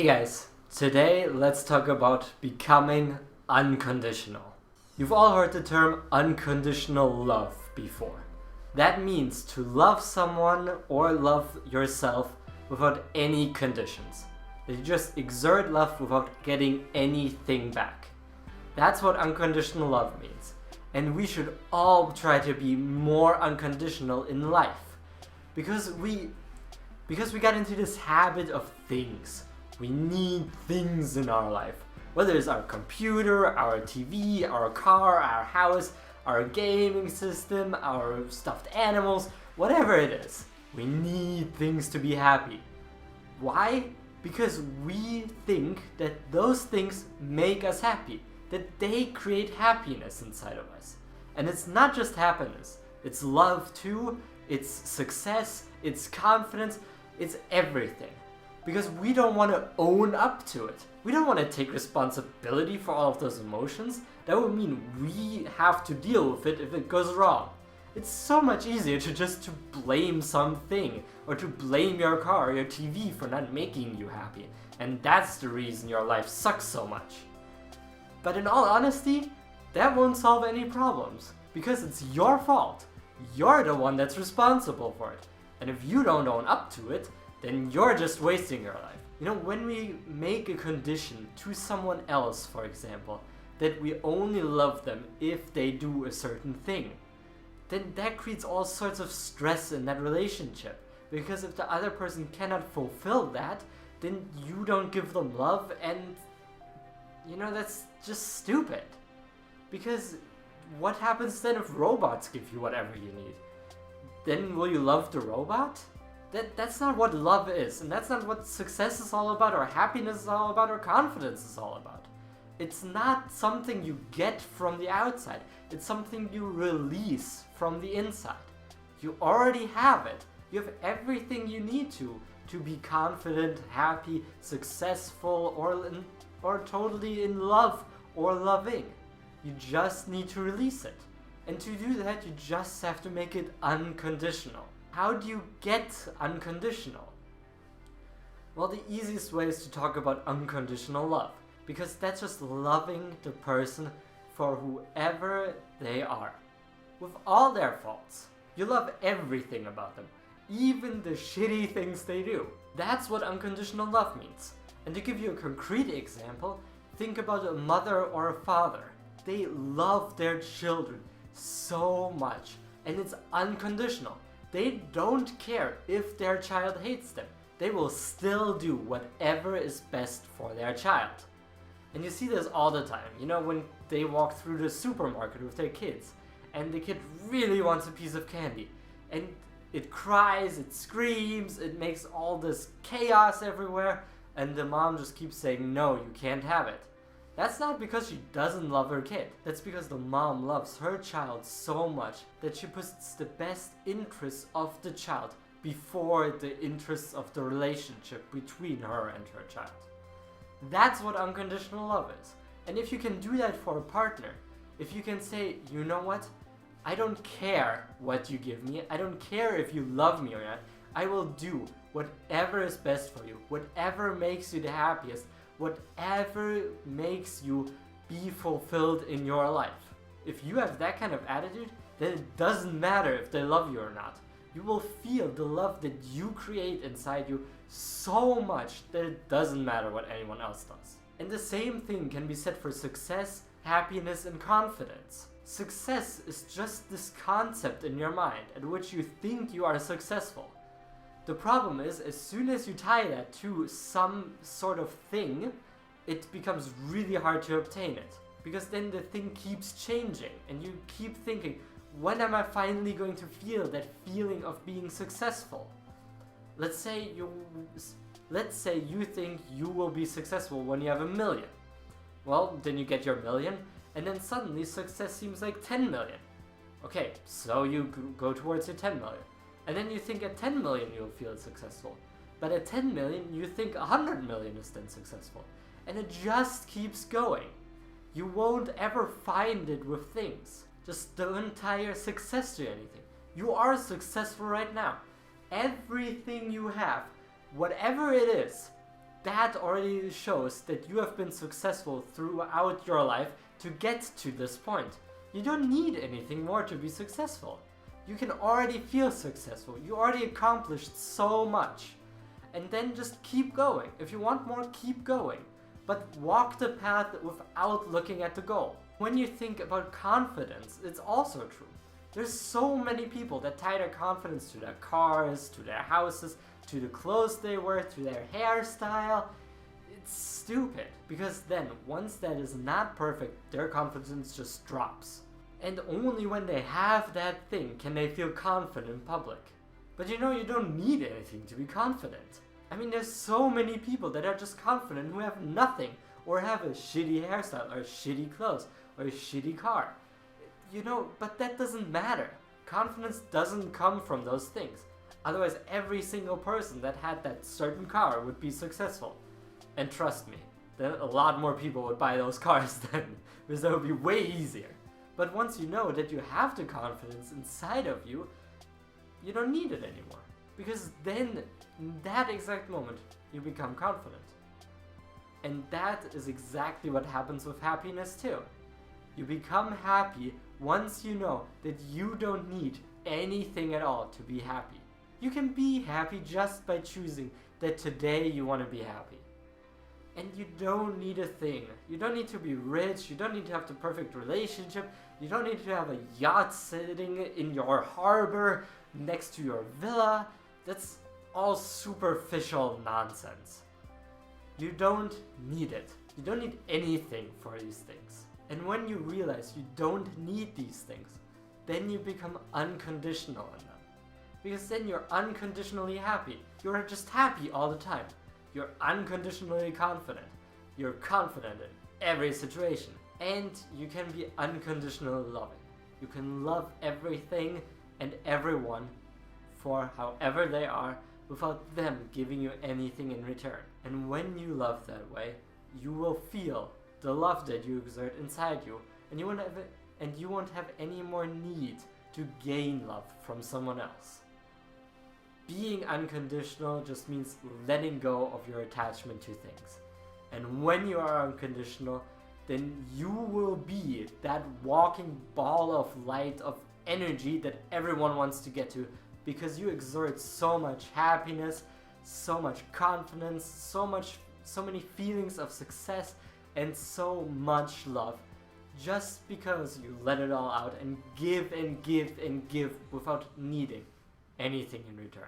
guys, today let's talk about becoming unconditional. You've all heard the term unconditional love before. That means to love someone or love yourself without any conditions. That you just exert love without getting anything back. That's what unconditional love means. And we should all try to be more unconditional in life. Because we got into this habit of things. We need things in our life. Whether it's our computer, our TV, our car, our house, our gaming system, our stuffed animals, whatever it is. We need things to be happy. Why? Because we think that those things make us happy. That they create happiness inside of us. And it's not just happiness. It's love too. It's success. It's confidence. It's everything. Because we don't want to own up to it. We don't want to take responsibility for all of those emotions. That would mean we have to deal with it if it goes wrong. It's so much easier to blame something, or to blame your car or your TV for not making you happy. And that's the reason your life sucks so much. But in all honesty, that won't solve any problems. Because it's your fault. You're the one that's responsible for it. And if you don't own up to it, then you're just wasting your life. You know, when we make a condition to someone else, for example, that we only love them if they do a certain thing, then that creates all sorts of stress in that relationship. Because if the other person cannot fulfill that, then you don't give them love, and you know, that's just stupid. Because what happens then if robots give you whatever you need? Then will you love the robot? That's not what love is, and that's not what success is all about, or happiness is all about, or confidence is all about. It's not something you get from the outside. It's something you release from the inside. You already have it. You have everything you need to be confident, happy, successful, or totally in love or loving. You just need to release it. And to do that, you just have to make it unconditional. How do you get unconditional? Well, the easiest way is to talk about unconditional love, because that's just loving the person for whoever they are, with all their faults. You love everything about them, even the shitty things they do. That's what unconditional love means. And to give you a concrete example, think about a mother or a father. They love their children so much, and it's unconditional. They don't care if their child hates them. They will still do whatever is best for their child. And you see this all the time. You know, when they walk through the supermarket with their kids, and the kid really wants a piece of candy, and it cries, it screams, it makes all this chaos everywhere, and the mom just keeps saying, no, you can't have it. That's not because she doesn't love her kid. That's because the mom loves her child so much that she puts the best interests of the child before the interests of the relationship between her and her child. That's what unconditional love is. And if you can do that for a partner, if you can say, you know what? I don't care what you give me. I don't care if you love me or not. I will do whatever is best for you, whatever makes you the happiest, whatever makes you be fulfilled in your life. If you have that kind of attitude, then it doesn't matter if they love you or not. You will feel the love that you create inside you so much that it doesn't matter what anyone else does. And the same thing can be said for success, happiness, and confidence. Success is just this concept in your mind at which you think you are successful. The problem is, as soon as you tie that to some sort of thing, it becomes really hard to obtain it. Because then the thing keeps changing, and you keep thinking, when am I finally going to feel that feeling of being successful? Let's say you think you will be successful when you have 1 million. Well, then you get your 1 million, and then suddenly success seems like 10 million. Okay, so you go towards your 10 million. And then you think at 10 million you'll feel successful. But at 10 million you think 100 million is then successful. And it just keeps going. You won't ever find it with things. Just don't tie your success to anything. You are successful right now. Everything you have, whatever it is, that already shows that you have been successful throughout your life to get to this point. You don't need anything more to be successful. You can already feel successful. You already accomplished so much. And then just keep going. If you want more, keep going. But walk the path without looking at the goal. When you think about confidence, it's also true. There's so many people that tie their confidence to their cars, to their houses, to the clothes they wear, to their hairstyle. It's stupid, because then once that is not perfect, their confidence just drops. And only when they have that thing can they feel confident in public. But you don't need anything to be confident. I mean, there's so many people that are just confident who have nothing, or have a shitty hairstyle, or shitty clothes, or a shitty car. But that doesn't matter. Confidence doesn't come from those things. Otherwise, every single person that had that certain car would be successful. And trust me, then a lot more people would buy those cars then, because that would be way easier. But once you know that you have the confidence inside of you, you don't need it anymore. Because then, in that exact moment, you become confident. And that is exactly what happens with happiness too. You become happy once you know that you don't need anything at all to be happy. You can be happy just by choosing that today you want to be happy. And you don't need a thing. You don't need to be rich, you don't need to have the perfect relationship, you don't need to have a yacht sitting in your harbor next to your villa. That's all superficial nonsense. You don't need it. You don't need anything for these things. And when you realize you don't need these things, then you become unconditional in them. Because then you're unconditionally happy. You're just happy all the time. You're unconditionally confident. You're confident in every situation. And you can be unconditionally loving. You can love everything and everyone for however they are without them giving you anything in return. And when you love that way, you will feel the love that you exert inside you, and you won't have any more need to gain love from someone else. Being unconditional just means letting go of your attachment to things. And when you are unconditional, then you will be that walking ball of light, of energy that everyone wants to get to, because you exert so much happiness, so much confidence, so many feelings of success, and so much love, just because you let it all out and give and give and give without needing anything in return.